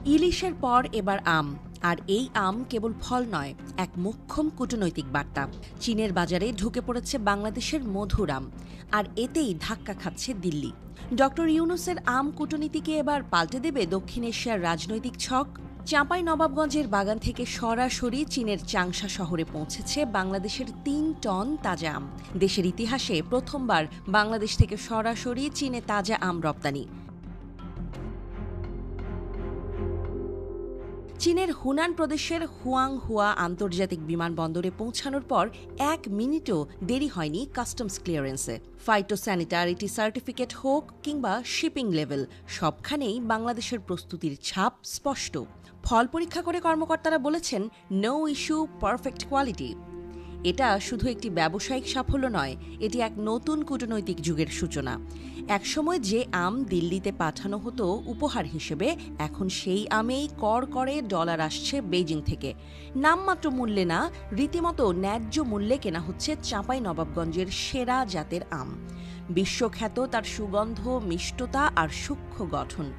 ইলিশের পর এবার আম। আর এই আম কেবল ফল নয়, এক মোক্ষম কূটনৈতিক বার্তা। চীনের বাজারে ঢুকে পড়েছে বাংলাদেশের মধুর আম, আর এতেই ধাক্কা খাচ্ছে দিল্লি। ডক্টর ইউনূসের আম কূটনীতিকে এবার পাল্টে দেবে দক্ষিণ এশিয়ার রাজনৈতিক ছক। চাঁপাইনবাবগঞ্জের বাগান থেকে সরাসরি চীনের চাংশা শহরে পৌঁছেছে বাংলাদেশের ৩ টন তাজা আম। দেশের ইতিহাসে প্রথমবার বাংলাদেশ থেকে সরাসরি চীনে তাজা আম রপ্তানি। চীনের হুনান প্রদেশের হুয়াংহুয়া আন্তর্জাতিক বিমানবন্দরে পৌঁছানোর পর ১ মিনিটও দেরি হয়নি কাস্টমস ক্লিয়ারেন্সে। ফাইটোস্যানিটারিটি সার্টিফিকেট হোক কিংবা শিপিং লেভেল, সবখানেই বাংলাদেশের প্রস্তুতির ছাপ স্পষ্ট। ফল পরীক্ষা করে কর্মকর্তারা বলেছেন, নো ইস্যু, পারফেক্ট কোয়ালিটি। এটা শুধু একটি ব্যবসায়িক সাফল্য নয়, এটি এক নতুন কূটনৈতিক যুগের সূচনা। একসময় যে আম দিল্লিতে পাঠানো হতো উপহার হিসেবে, এখন সেই আমেই কর করে ডলার আসছে বেইজিং থেকে। নামমাত্র মূল্যে না, রীতিমতো ন্যায্য মূল্যে কেনা হচ্ছে চাঁপাইনবাবগঞ্জের সেরা জাতের আম। বিশ্বখ্যাত তার সুগন্ধ, মিষ্টতা আর সূক্ষ্ম গঠন।